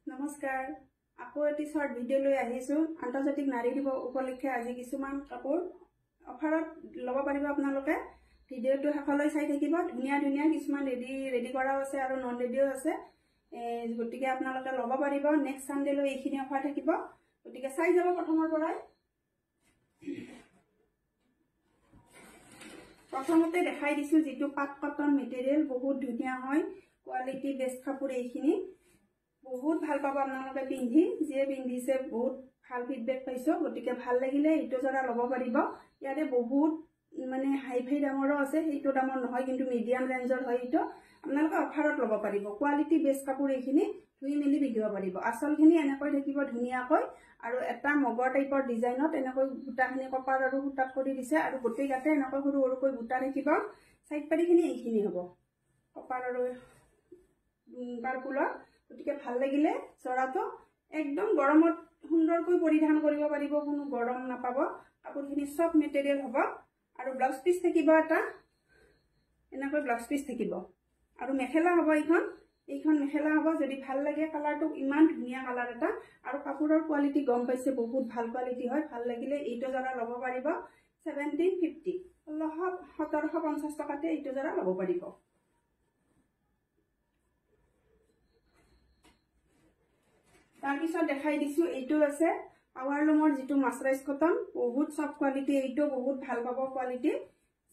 নমস্কাৰ আকৌ এটি শৰ্ট ভিডিঅ' লৈ আহিছো আন্তৰ্জাতিক নাৰী দিৱস উপলক্ষে আজি কিছুমান কাপোৰ অফাৰত ল'ব পাৰিব আপোনালোকে ভিডিঅ'টো শেষলৈ চাই থাকিব ধুনীয়া ধুনীয়া কিছুমান ৰেডি কৰাও আছে আৰু নন ৰেডিও আছে গতিকে আপোনালোকে ল'ব পাৰিব নেক্সট সানডে লৈ এইখিনি অফাৰ থাকিব গতিকে চাই যাব প্ৰথমৰ পৰাই প্ৰথমতে দেখাই দিছো যেটো পাট কটন মেটেৰিয়েল বহুত ধুনীয়া হয় কোৱালিটি বেষ্ট কাপোৰ এইখিনি বহুত ভাল পাব আপোনালোকে পিন্ধি যে পিন্ধিছে বহুত ভাল ফিডব্যাক পাইছো গতিকে ভাল লাগিলে এইটো জৰা ল'ব পাৰিব ইয়াতে বহুত মানে হাই ফাই দামৰো আছে এইটো দামৰ নহয় কিন্তু মিডিয়াম ৰেঞ্জৰ হয় এইটো আপোনালোকে অফাৰত ল'ব পাৰিব কোৱালিটি বেষ্ট কাপোৰ এইখিনি ধুই মেলি পিন্ধিব পাৰিব আচলখিনি এনেকৈ থাকিব ধুনীয়াকৈ আৰু এটা মগৰ টাইপৰ ডিজাইনত এনেকৈ বুটাখিনি কপাৰ আৰু সুতাত কৰি দিছে আৰু গোটেই গাতে এনেকৈ সৰু সৰুকৈ বুটা থাকিব সাইড পাৰিখিনি এইখিনি হ'ব কপাৰ আৰু পাৰপুলৰ গতিকে ভাল লাগিলে জৰাটো একদম গৰমত সুন্দৰকৈ পৰিধান কৰিব পাৰিব কোনো গৰম নাপাব কাপোৰখিনি সব মেটেৰিয়েল হ'ব আৰু ব্লাউজ পিস থাকিব এটা এনেকৈ ব্লাউজ পিস থাকিব আৰু মেখেলা হ'ব এইখন মেখেলা হ'ব যদি ভাল লাগে কালাৰটো ইমান ধুনীয়া কালাৰ এটা আৰু কাপোৰৰ কোৱালিটি গম পাইছে বহুত ভাল কোৱালিটি হয় ভাল লাগিলে এইটো জৰা ল'ব পাৰিব 1750 1750 টকাতে এইটো জৰা ল'ব পাৰিব তাৰপিছত দেখাই দিছো এইটো আছে পাৱাৰলুমৰ যেটো মাছৰাইজ কটন বহুত সব কোৱালিটি এইটো বহুত ভাল পাব কোৱালিটি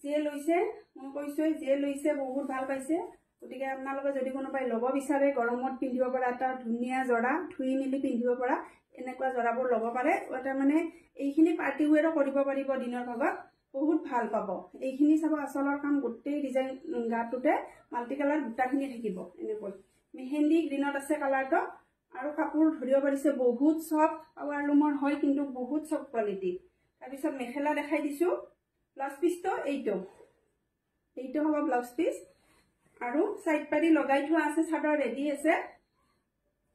যে লৈছে মই কৈছো যে লৈছে বহুত ভাল পাইছে গতিকে আপোনালোকে যদি কোনোবাই ল'ব বিচাৰে গৰমত পিন্ধিব পৰা এটা ধুনীয়া জৰা ধুই মেলি পিন্ধিব পৰা এনেকুৱা জৰাবোৰ ল'ব পাৰে এটা মানে এইখিনি পাৰ্টি ওৱেৰো কৰিব পাৰিব দিনৰ ভাগত বহুত ভাল পাব এইখিনি চাব আচলৰ কাম গোটেই ডিজাইন গাটোতে মাল্টি কালাৰ বুটাখিনি থাকিব এনেকৈ মেহেন্দি গ্ৰীনত আছে কালাৰটো আৰু কাপোৰ ধৰিব পাৰিছে বহুত সব পাৱাৰলুমৰ হয় কিন্তু বহুত সব কোৱালিটি তাৰপিছত মেখেলা দেখাই দিছো ব্লাউজ পিসটো এইটো হ'ব ব্লাউজ পিস আৰু সাইড পাৰি লগাই থোৱা আছে চাদৰ ৰেডি আছে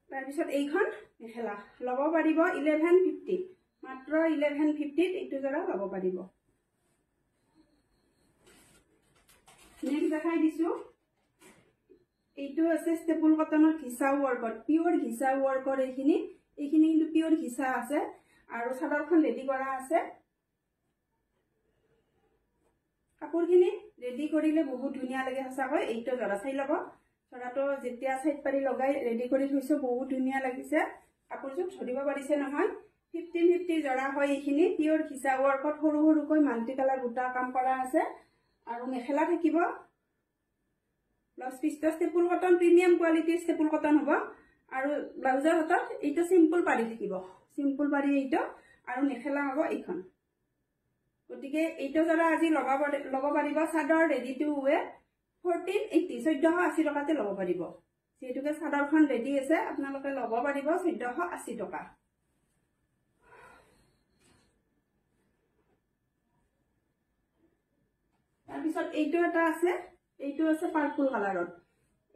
তাৰপিছত এইখন মেখেলা ল'ব পাৰিব 1150 মাত্ৰ 1150 এইটো জৰা ল'ব পাৰিব নেক্সট দেখাই দিছো এইটো আছে ষ্টেপল কটনৰ ঘিচা ওয়াৰ্কত পিওৰ ঘিচা ওয়াৰ্কৰ এইখিনি কিন্তু পিওৰ ঘিচা আছে আৰু চাদৰখন ৰেডি কৰা আছে কাপোৰখিনি ৰেডি কৰিলে বহুত ধুনীয়া লাগে সঁচাকৈ এইটো জৰা চাই ল'ব জৰাটো যেতিয়া সাইড পাৰি লগাই ৰেডি কৰি থৈছো বহুত ধুনীয়া লাগিছে কাপোৰযোৰ ধৰিব পাৰিছে নহয় 1550 জৰা হয় এইখিনি পিওৰ ঘিচা ওয়াৰ্কত সৰু সৰুকৈ মাল্টি কালাৰ বুটা কাম কৰা আছে আৰু মেখেলা থাকিব ব্লাউজ পিসটো ষ্টেপল কটন প্ৰিমিয়াম কোৱালিটিৰ ষ্টেপল কটন হ'ব আৰু ব্লাউজৰ হাতত এইটো সিম্পল পাৰি থাকিব সিম্পল পাৰি এইটো আৰু মেখেলা হ'ব এইখন গতিকে এইটো জৰা আজি ল'ব পাৰিব চাদৰ ৰেডি টু ওৱেৰ 1480 1480 টকাতে ল'ব পাৰিব যেহেতুকে চাদৰখন ৰেডি আছে আপোনালোকে ল'ব পাৰিব 1480 টকা তাৰপিছত এইটো এটা আছে এইটো আছে পাৰ্পল কালাৰত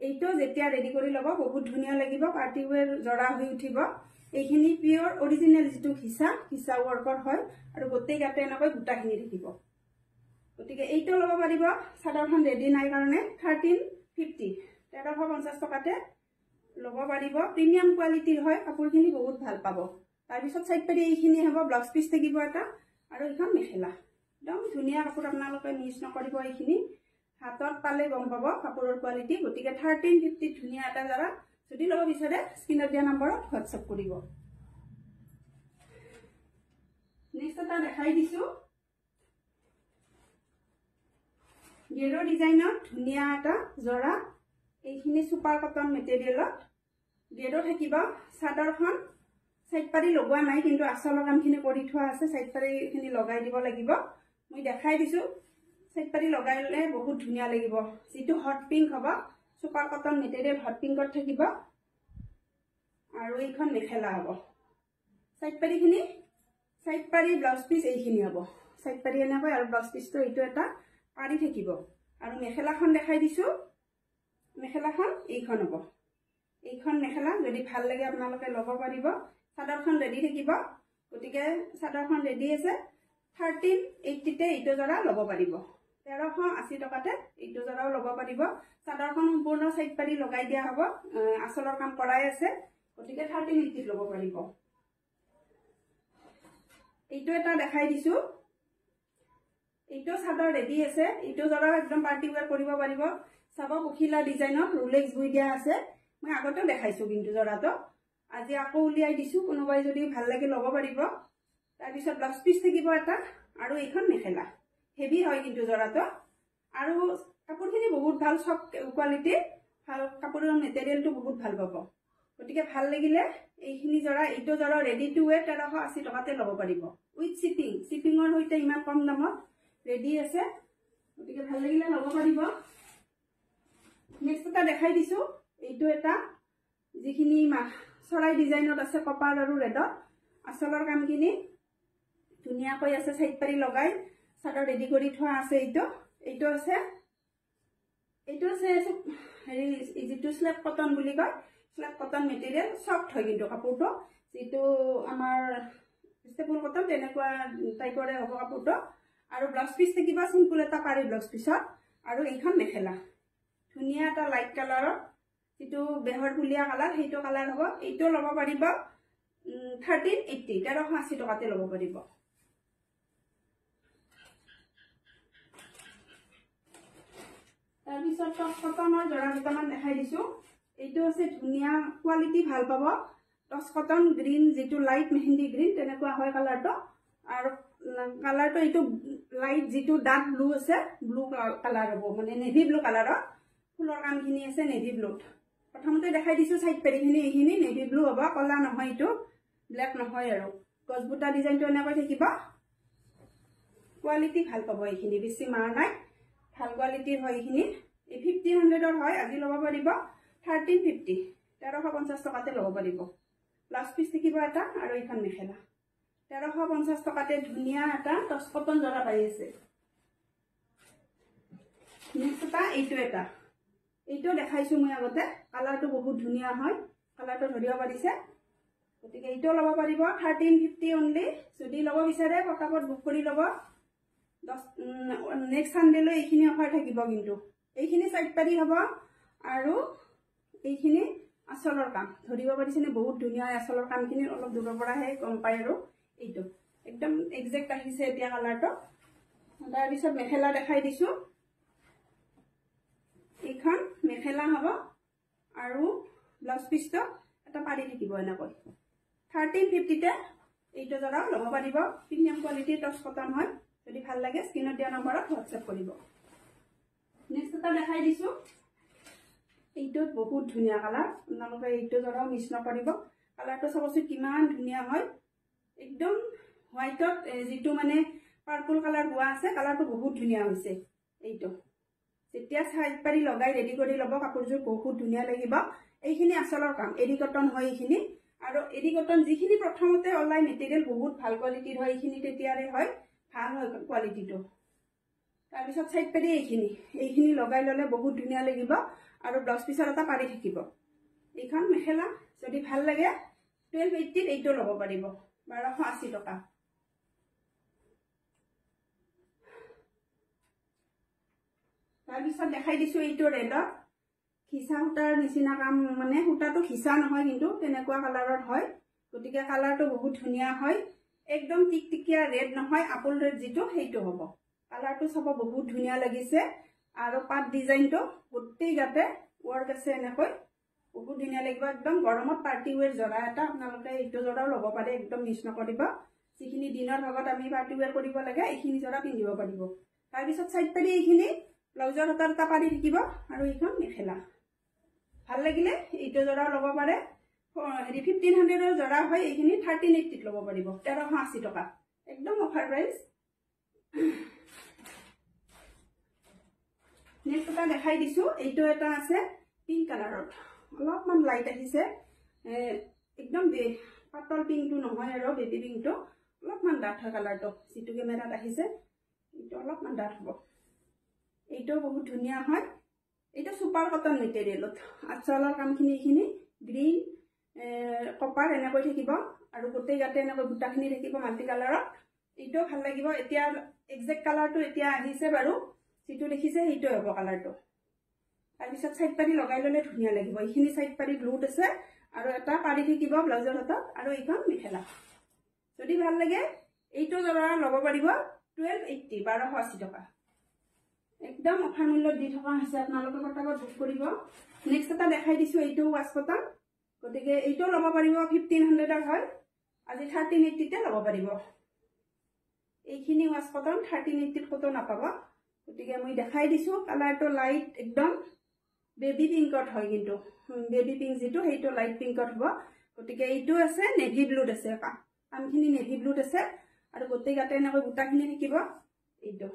এইটো যেতিয়া ৰেডি কৰি ল'ব বহুত ধুনীয়া লাগিব পাৰ্টি ওৱেৰ জৰা হৈ উঠিব এইখিনি পিওৰ অৰিজিনাল যেটো ঘিচা ওয়াৰ্কৰ হয় আৰু গোটেই গাতে এনেকৈ বুটাখিনি থাকিব গতিকে এইটো ল'ব পাৰিব চাদৰখন ৰেডি নাই কাৰণে 1350 টকাতে ল'ব পাৰিব প্ৰিমিয়াম কোৱালিটিৰ হয় কাপোৰখিনি বহুত ভাল পাব তাৰপিছত সাইড পাৰি এইখিনি হ'ব ব্লাউজ পিস থাকিব এটা আৰু এইখন মেখেলা একদম ধুনীয়া কাপোৰ আপোনালোকে মিছ নকৰিব এইখিনি হাতত পালে গম পাব কাপোৰৰ কোৱালিটি গতিকে 1350 ধুনীয়া এটা জৰা যদি ল'ব বিচাৰে স্ক্ৰিনত দিয়া নম্বৰত হোৱাটসএপ কৰিব নেক্সট এটা দেখাই দিছো গেৰো ডিজাইনত ধুনীয়া এটা জৰা এইখিনি সুপাৰ কটন মেটেৰিয়েলত গেৰো থাকিব চাদৰখন সাইড পাৰি লগোৱা নাই কিন্তু আচলৰ কামখিনি কৰি থোৱা আছে সাইড পাৰিখিনি লগাই দিব লাগিব মই দেখাই দিছো সাইড পাৰি লগাইলে বহুত ধুনীয়া লাগিব যেটো হট পিংক হ'ব সুপাৰ কটন মেটেৰিয়েল হট পিংকত থাকিব আৰু এইখন মেখেলা হ'ব সাইড পাৰি ব্লাউজ পিস এইখিনি হ'ব সাইড পাৰি এনেকৈ আৰু ব্লাউজ পিসটো এইটো এটা পাৰি থাকিব আৰু মেখেলাখন দেখাই দিছো মেখেলাখন এইখন হ'ব এইখন মেখেলা যদি ভাল লাগে আপোনালোকে ল'ব পাৰিব চাদৰখন ৰেডি থাকিব গতিকে চাদৰখন ৰেডি আছে 1380 তে এইটো জৰা ল'ব পাৰিব 1380 টকাতে এইটো জৰাও ল'ব পাৰিব চাদৰখন সম্পূৰ্ণ সাইড পাৰি লগাই দিয়া হ'ব আচলৰ কাম কৰাই আছে গতিকে 1380 ল'ব পাৰিব। এইটো এটা দেখাই দিছোঁ, এইটো চাদৰ ৰেডি আছে। এইটো জৰা একদম পাৰ্টি ৱেৰ কৰিব পাৰিব। চাব পখিলা ডিজাইনত ৰুলেক্স বৈ দিয়া আছে। মই আগতেও দেখাইছোঁ কিন্তু জৰাটো আজি আকৌ উলিয়াই দিছোঁ, কোনোবাই যদি ভাল লাগে ল'ব পাৰিব। তাৰপিছত ব্লাউজ পিচ থাকিব এটা আৰু এইখন মেখেলা। হেভি হয় কিন্তু জৰাটো, আৰু কাপোৰখিনি বহুত ভাল, চব কোৱালিটিৰ ভাল, কাপোৰৰ মেটেৰিয়েলটো বহুত ভাল পাব। গতিকে ভাল লাগিলে এইখিনি জৰা, এইটো জৰা ৰেডি টু ৱেৰ 1380 টকাতে ল'ব পাৰিব উইথ শ্বিপিং। শ্বিপিঙৰ সৈতে ইমান কম দামত ৰেডি আছে, গতিকে ভাল লাগিলে ল'ব পাৰিব। নেক্সট এটা দেখাই দিছোঁ, এইটো এটা যিখিনি চৰাই ডিজাইনত আছে কপাৰ আৰু ৰেডত, আচলৰ কামখিনি ধুনীয়াকৈ আছে, চাইড পাৰি লগাই চাদৰ ৰেডি কৰি থোৱা আছে। এইটো আছে হেৰি যিটো স্লেব কটন বুলি কয়, স্লেব কটন মেটেৰিয়েল, চফ্ট হয় কিন্তু কাপোৰটো, যিটো আমাৰ ষ্টেপুল কটন তেনেকুৱা টাইপৰে হ'ব কাপোৰটো। আৰু ব্লাউজ পিচ থাকিব চিম্পুল এটা পাৰি ব্লাউজ পিছত, আৰু এইখন মেখেলা ধুনীয়া এটা লাইট কালাৰৰ, যিটো বেহৰ ফুলীয়া কালাৰ, সেইটো কালাৰ হ'ব। এইটো ল'ব পাৰিব 1380, 1380 টকাতে ল'ব পাৰিব। তাৰপিছত টচ কটনৰ জৰা দুটামান দেখাই দিছোঁ। এইটো আছে ধুনীয়া কোৱালিটি, ভাল পাব। টচ কটন গ্ৰীণ, যিটো লাইট মেহেন্দি গ্ৰীণ তেনেকুৱা হয় কালাৰটো, আৰু কালাৰটো এইটো লাইট যিটো ডাৰ্ক ব্লু আছে, ব্লু কালাৰ হ'ব, মানে নেভি ব্লু কালাৰৰ ফুলৰ কামখিনি আছে নেভি ব্লুত। প্ৰথমতে দেখাই দিছোঁ চাইড পেৰিখিনি, এইখিনি নেভি ব্লু হ'ব, কলা নহয়, এইটো ব্লেক নহয়। আৰু গছবুটা ডিজাইনটো এনেকৈ থাকিব। কোৱালিটি ভাল পাব, এইখিনি বেছি মাৰ নাই, ভাল কোৱালিটিৰ হয়। এইখিনি 1500 হয়, আজি ল'ব পাৰিব 1350, 1350 টকাতে ল'ব পাৰিব। ব্লাউজ পিচ থাকিব এটা, আৰু এইখন মেখেলা 1350 টকাতে ধুনীয়া এটা টচ কটন জৰা পাই আছে। নেক্সট এটা এইটো দেখাইছোঁ মই আগতে, কালাৰটো বহুত ধুনীয়া হয়, কালাৰটো ধৰিব পাৰিছে। গতিকে এইটো ল'ব পাৰিব 1350 অনলি। যদি ল'ব বিচাৰে পটাপট বুক কৰি ল'ব। নেক্সট চানডেলৈ এইখিনি অফাৰ থাকিব, কিন্তু এইখিনি চাইড পাৰি হ'ব, আৰু এইখিনি আচলৰ কাম ধৰিব পাৰিছেনে, বহুত ধুনীয়া আচলৰ কামখিনি, অলপ দূৰৰ পৰাহে গম পায়। আৰু এইটো একদম একজেক্ট আহিছে এতিয়া কালাৰটো। তাৰপিছত মেখেলা দেখাই দিছোঁ, এইখন মেখেলা হ'ব, আৰু ব্লাউজ পিচটো এটা পাৰি থাকিব এনেকৈ। 1350তে এইটো জৰাও ল'ব পাৰিব। প্ৰিমিয়াম কোৱালিটিৰ টচ কটন হয়। যদি ভাল লাগে স্ক্ৰীনত দিয়া নম্বৰত হোৱাটছএপ কৰিব। নেক্সট এটা দেখাই দিছোঁ, এইটোত বহুত ধুনীয়া কালাৰ, আপোনালোকে এইটো জৰাও মিছ নকৰিব। কালাৰটো চাবচোন কিমান ধুনীয়া হয়, একদম হোৱাইটত যিটো মানে পাৰ্পল কালাৰ হোৱা আছে, কালাৰটো বহুত ধুনীয়া হৈছে। এইটো যেতিয়া চাইড পাৰি লগাই ৰেডি কৰি ল'ব, কাপোৰযোৰ বহুত ধুনীয়া লাগিব। এইখিনি আচলৰ কাম, এডি কটন হয় এইখিনি, আৰু এডি কটন যিখিনি প্ৰথমতে ওলাই মেটেৰিয়েল বহুত ভাল কোৱালিটিৰ হয়, এইখিনি তেতিয়াৰে হয়, ভাল হয় কোৱালিটিটো। তাৰপিছত চাইড পাৰি এইখিনি লগাই ল'লে বহুত ধুনীয়া লাগিব, আৰু ব্লাউজ পিচৰ এটা পাৰি থাকিব। এইখন মেখেলা যদি ভাল লাগে 1280ত এইটো ল'ব পাৰিব, 1280 টকা। তাৰপিছত দেখাই দিছোঁ এইটো ৰেডত, খিচা সূতাৰ নিচিনা কাম, মানে সূতাটো খিচা নহয় কিন্তু তেনেকুৱা কালাৰত হয়। গতিকে কালাৰটো বহুত ধুনীয়া হয়, একদম টিকটিকিয়া ৰেড নহয়, আপল ৰেড যিটো সেইটো হ'ব। কালাৰটো চাব বহুত ধুনীয়া লাগিছে, আৰু পাত ডিজাইনটো গোটেই গাতে ৱৰ্ক আছে, এনেকৈ বহুত ধুনীয়া লাগিব। একদম গৰমত পাৰ্টি ৱেৰ জৰা এটা, আপোনালোকে এইটো জৰাও ল'ব পাৰে, একদম মিছ নকৰিব। যিখিনি দিনৰ ভাগত আমি পাৰ্টি ৱেৰ কৰিব লাগে, এইখিনি জৰা পিন্ধিব পাৰিব। তাৰপিছত চাইড পাৰি এইখিনি ব্লাউজৰ হাতৰ এটা পাৰি থাকিব, আৰু এইখন মেখেলা। ভাল লাগিলে এইটো জৰাও ল'ব পাৰে। 1500ৰ জৰা হয়, এইখিনি 1380ত ল'ব পাৰিব, 1380 টকা, একদম অফাৰ প্ৰাইচ। নেক্সট এটা দেখাই দিছোঁ, এইটো এটা আছে পিংক কালাৰত, অলপমান লাইট আহিছে, একদম পাতল পিংকটো নহয়, আৰু বেবী পিংকটো অলপমান ডাঠ হয় কালাৰটো, যিটো কেমেৰাত আহিছে এইটো অলপমান ডাঠ হ'ব। এইটো বহুত ধুনীয়া হয়, এইটো ছুপাৰ কটন মেটেৰিয়েলত, আঁচলৰ কামখিনি এইখিনি গ্ৰীণ কপাৰ এনেকৈ থাকিব, আৰু গোটেই গাতে এনেকৈ বুটাখিনি থাকিব মাল্টি কালাৰত। এইটোও ভাল লাগিব। এতিয়া একজেক্ট কালাৰটো এতিয়া আহিছে বাৰু, যিটো দেখিছে সেইটোৱে হ'ব কালাৰটো। তাৰপিছত চাইড পাৰি লগাই ল'লে ধুনীয়া লাগিব। এইখিনি চাইড পাৰি ব্লুত আছে, আৰু এটা পাৰি থাকিব ব্লাউজৰ হাতত আৰু এইখন মেখেলা যদি ভাল লাগে এইটো জৰা ল'ব পাৰিব 1280 1280 টকা একদম অফাৰ মূল্যত দি থকা হৈছে আপোনালোকে পটাপট বুক কৰিব নেক্সট এটা দেখাই দিছো এইটো ৱাছ কটন গতিকে এইটো ল'ব পাৰিব 1500 হয় আজি 1380 তে ল'ব পাৰিব এইখিনি ৱাছ কটন 1380 কত নাপাব গতিকে মই দেখাই দিছো কালাৰটো লাইট একদম বেবি পিংকত হয় কিন্তু বেবি পিংক যেটো হেইটো লাইট পিংকত হ'ব গতিকে এইটো আছে নেভি ব্লুত আছে কামখিনি নেভি ব্লুত আছে আৰু গোটেই গাতে এনেকৈ বুটাখিনি থাকিব এইটো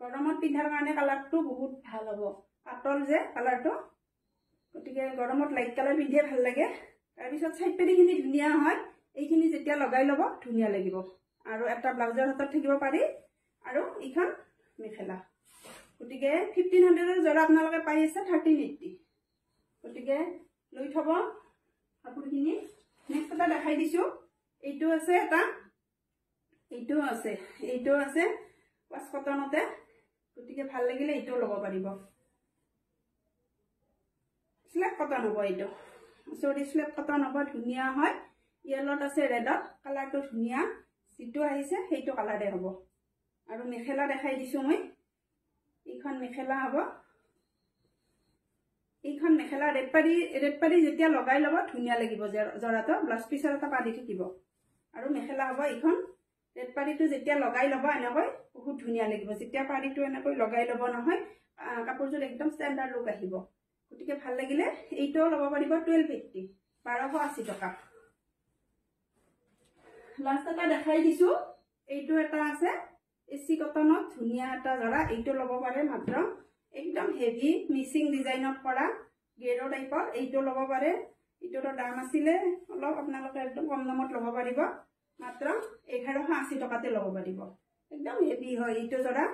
গৰমত পিন্ধাৰ কাৰণে কালাৰটো বহুত ভাল হ'ব পাতল যে কালাৰটো গতিকে গৰমত লাইট কালাৰ পিন্ধিয়ে ভাল লাগে তাৰ পিছত সাইড পেডিখিনি ধুনিয়া হয় এইখিনি যেতিয়া লগাই ল'ব ধুনিয়া লাগিব আৰু এটা ব্লাউজৰ হাতত থাকিব পাৰি আৰু ইখন মেখেলা গতিকে 1500 জৰা আপোনালোকে পাই আছে 1380 গতিকে লৈ থব কাপোৰখিনি নেক্সট এটা দেখাই দিছো এইটো আছে এটা এইটো আছে ৱাছ কটনতে গতিকে ভাল লাগিলে এইটো ল'ব পাৰিব স্লেপ কটন হ'ব এইটো সৰি স্লেপ কটন হ'ব ধুনিয়া হয় ইয়েলত আছে ৰেডত কালাৰটো ধুনিয়া যেটো আহিছে সেইটো কালাৰে হ'ব আৰু মেখেলা দেখাই দিছো মই এইখন মেখেলা হ'ব এইখন মেখেলা ৰেড পাৰি যেতিয়া লগাই ল'ব ধুনিয়া লাগিব জৰাটো ব্লাউজ পিছৰ এটা পাৰি থাকিব আৰু মেখেলা হ'ব এইখন ৰেড পাৰিটো যেতিয়া লগাই ল'ব এনেকৈ বহুত ধুনিয়া লাগিব যেতিয়া পাৰিটো এনেকৈ লগাই ল'ব নহয় কাপোৰযোৰ একদম ষ্টেণ্ডাৰ্ড লুক আহিব গতিকে ভাল লাগিলে এইটো ল'ব পাৰিব 1280 1280 টকা লাষ্ট এটা দেখাই দিছো এইটো এটা আছে এসি কটনত ধুনিয়া এটা জৰা এইটো ল'ব পাৰে মাত্ৰ একদম হেভি মিচিং ডিজাইনত কৰা গেৰো টাইপৰ এইটো ল'ব পাৰে এইটোৰ দাম আছিলে অলপ আপোনালোকে একদম কম দামত ল'ব পাৰিব মাত্ৰ 1180 টকাতে ল'ব পাৰিব একদম হেভি হয় এইটো জৰা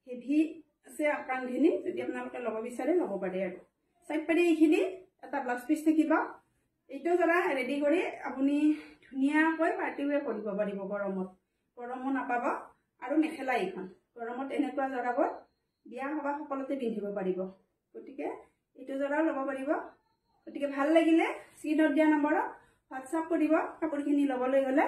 হেভি আছে আকাংখিনি যদি আপোনালোকে ল'ব বিচাৰে ল'ব পাৰে আৰু সাইড পাৰি এইখিনি এটা ব্লাউজ পিস থাকিব এইটো জৰা ৰেডি কৰি আপুনি ধুনিয়াকৈ পাৰ্টি ওয়্যাৰ কৰিব পাৰিব গৰমো নাপাব আৰু মেখেলা এইখন গৰমত এনেকুৱা জৰাবোৰ বিয়া সভা সকলোতে পিন্ধিব পাৰিব গতিকে এইটো জৰাও ল'ব পাৰিব গতিকে ভাল লাগিলে স্ক্ৰিনত দিয়া নম্বৰত হোৱাটছআপ কৰিব কাপোৰখিনি ল'বলৈ গ'লে